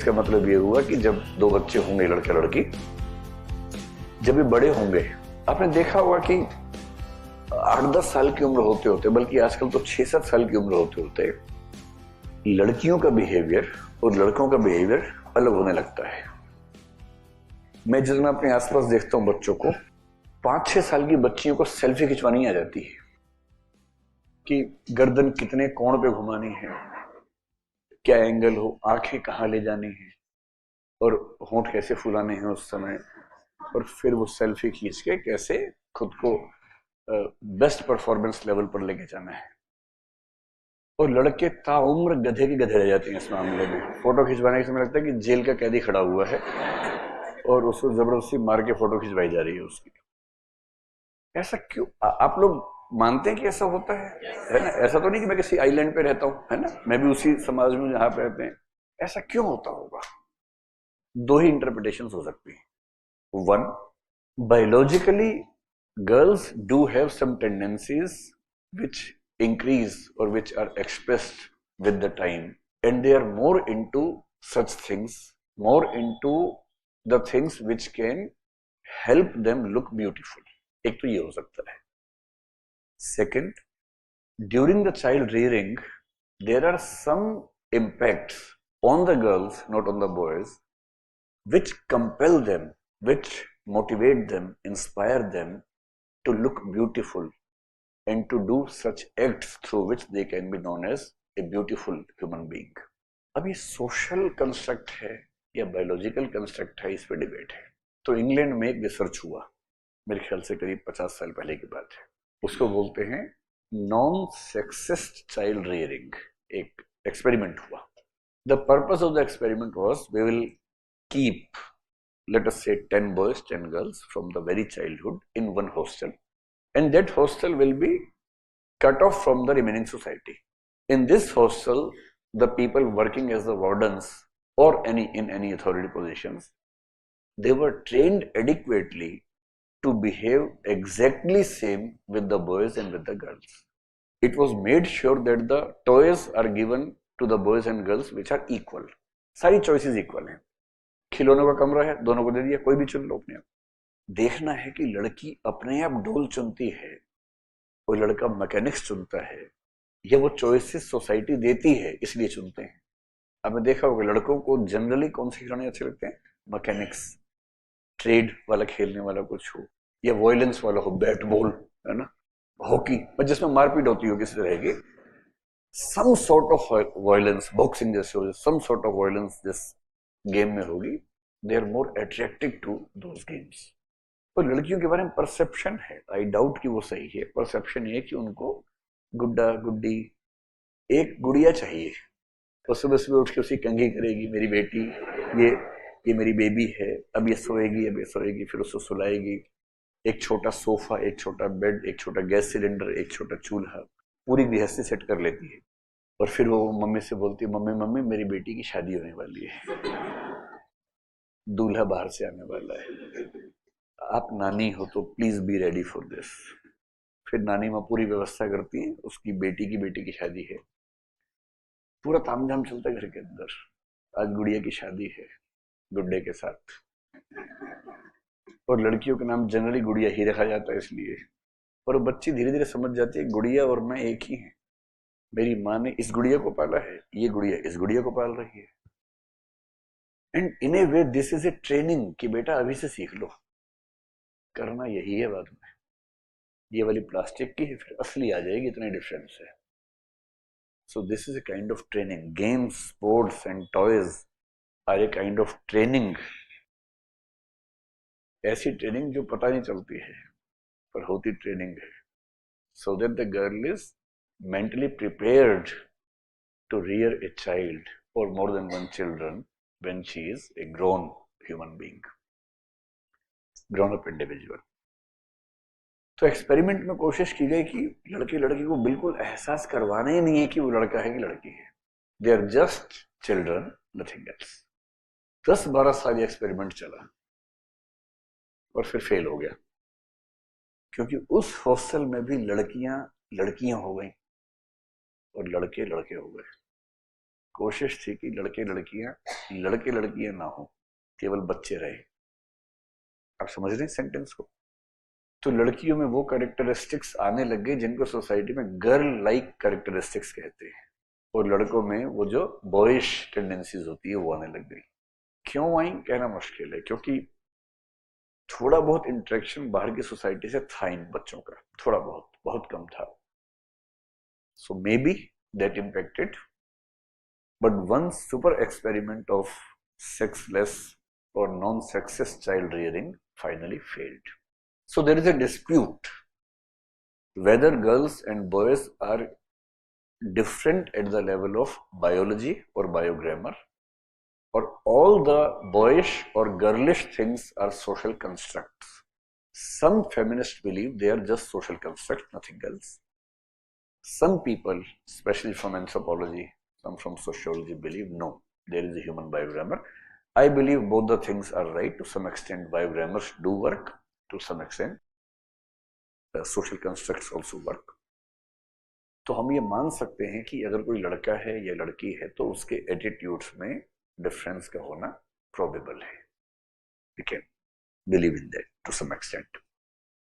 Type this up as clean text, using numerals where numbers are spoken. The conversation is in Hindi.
इसका मतलब ये हुआ कि जब दो बच्चे होंगे, लड़का लड़की, जब ये बड़े होंगे, आपने देखा होगा कि 8-10 साल की उम्र होते होते, बल्कि आजकल तो 6-7 साल की उम्र होते होते लड़कियों का बिहेवियर और लड़कों का बिहेवियर अलग होने लगता है। मैं जिस दिन अपने आसपास देखता हूं बच्चों को, 5-6 साल की बच्चियों को सेल्फी खिंचवानी आ जाती है कि गर्दन कितने कोण पे घुमानी है, क्या एंगल हो, आंखें कहां ले जानी है और होंठ कैसे फुलाने हैं उस समय, और फिर वो सेल्फी खींच के कैसे खुद को बेस्ट परफॉर्मेंस लेवल पर लेके जाना है। और लड़के ताउम्र गधे के गधे रह जाते हैं इस मामले में। फोटो खिंचवाने के समय लगता है कि जेल का कैदी खड़ा हुआ है और उसको जबरदस्ती मार के फोटो खिंचवाई जा रही है उसकी। ऐसा क्यों? आप लोग मानते हैं कि ऐसा होता है ना? ऐसा तो नहीं कि मैं किसी आइलैंड पे रहता हूं, है ना, मैं भी उसी समाज में जहां पे रहते हैं। ऐसा क्यों होता होगा? दो ही इंटरप्रिटेशन हो सकती है। One, biologically girls do have some tendencies which increase or which are expressed with the time, and they are more into such things, more into the things which can help them look beautiful. एक तो ये हो सकता है। Second, during the child rearing there are some impacts on the girls, not on the boys, which compel them, which motivate them, inspire them to look beautiful and to do such acts through which they can be known as a beautiful human being. अब ये सोशल कंस्ट्रक्ट है या बायोलॉजिकल कंस्ट्रक्ट है, इस पे डिबेट है। तो इंग्लैंड में एक रिसर्च हुआ, मेरे ख्याल से करीब 50 साल पहले की बात है। उसको बोलते हैं नॉन सेक्सिस्ट चाइल्ड रियरिंग। एक एक्सपेरिमेंट हुआ। The purpose of the experiment was we will keep, let us say, 10 boys, 10 girls from the very childhood in one hostel, and that hostel will be cut off from the remaining society. In this hostel, the people working as the wardens or in any authority positions, they were trained adequately to behave exactly same with the boys and with the girls. It was made sure that the toys are given to the boys and girls which are equal. सारी choices equal हैं। खिलौनों का कमरा है, दोनों को दे दिया, कोई भी चुन लो अपने आप। देखना है कि लड़की अपने आप डोल चुनती है और लड़का मैकेनिक्स चुनता है, या वो चॉइसेस सोसाइटी देती है इसलिए चुनते हैं। आपने देखा होगा लड़कों को जनरली कौन से खिलौने अच्छे लगते हैं? मैकेनिक्स, ट्रेड वाला खेलने वाला कुछ हो, या वॉयलेंस वाला हो, बैट बॉल, है ना, हॉकी, जिसमें मारपीट होती हो किसी तरह की, some sort of violence, boxing जैसे हो, सम सॉर्ट ऑफ वॉयलेंस जिस गेम में होगी, they are more attractive to those games. तो लड़कियों के बारे में परसेप्शन है, आई डाउट कि वो सही है। परसेप्शन ये कि उनको गुड्डा गुड्डी, एक गुड़िया चाहिए, तो सुबह सुबह उठ के उसी कंघी करेगी, मेरी बेटी, ये मेरी बेबी है, अब ये सोएगी, अब ये सोएगी, फिर उसको सुलाएगी। एक छोटा सोफा, एक छोटा बेड, एक छोटा गैस सिलेंडर, एक छोटा चूल्हा, पूरी गृहस्थी सेट कर लेती है। और फिर वो मम्मी से बोलती है, मम्मी मम्मी मेरी बेटी की शादी होने वाली है, दूल्हा बाहर से आने वाला है, आप नानी हो तो please be ready for this. फिर नानी माँ पूरी व्यवस्था करती है, उसकी बेटी की शादी है, पूरा तामझाम चलता है घर के अंदर। आज गुड़िया की शादी है गुड्डे के साथ, और लड़कियों के नाम जनरली गुड़िया ही रखा जाता है इसलिए। और बच्ची धीरे धीरे समझ जाती है गुड़िया और मैं एक ही हैं, मेरी माँ ने इस गुड़िया को पाला है, ये गुड़िया इस गुड़िया को पाल रही है। And in A way this is A training कि बेटा अभी से सीख लो, करना यही है, बाद में ये वाली प्लास्टिक की है, फिर असली आ जाएगी, इतना डिफरेंस है। So this is a kind of training. Games, sports and toys are a kind of training. ऐसी ट्रेनिंग जो पता नहीं चलती है पर होती ट्रेनिंग है, so that the girl is mentally prepared to rear a child or more than one children when she is a grown human being, grown up individual. तो एक्सपेरिमेंट में कोशिश की गई कि लड़के लड़की को बिल्कुल एहसास करवाना ही नहीं है कि वो लड़का है कि लड़की है, they are just children, nothing else. 10-12 साल ये एक्सपेरिमेंट चला और फिर फेल हो गया, क्योंकि उस हॉस्टल में भी लड़कियां लड़कियां हो गई और लड़के लड़के हो गए। कोशिश थी कि लड़के लड़कियां ना हो, केवल बच्चे रहे। आप समझ रहे हैं सेंटेंस को? तो लड़कियों में वो कैरेक्टरिस्टिक्स आने लग गए जिनको सोसाइटी में गर्ल लाइक कैरेक्टरिस्टिक्स कहते हैं, और लड़कों में वो जो बॉयिश टेंडेंसीज होती है वो आने लग गई। क्यों आई कहना मुश्किल है, क्योंकि थोड़ा बहुत इंटरेक्शन बाहर की सोसाइटी से था इन बच्चों का, थोड़ा बहुत, बहुत कम था। So maybe that impacted, but one super experiment of sexless or non-sexist child rearing finally failed. So there is a dispute whether girls and boys are different at the level of biology or biogrammar, or all the boyish or girlish things are social constructs. Some feminists believe they are just social constructs, nothing else. Some people, especially from anthropology, some from sociology, believe no, there is a human biogrammar. I believe both the things are right. To some extent, biogrammars do work. To some extent, social constructs also work. तो हम ये मान सकते हैं कि अगर कोई लड़का है या लड़की है तो उसके एटीट्यूड्स में डिफरेंस का होना प्रोबेबल है. We can believe in that to some extent.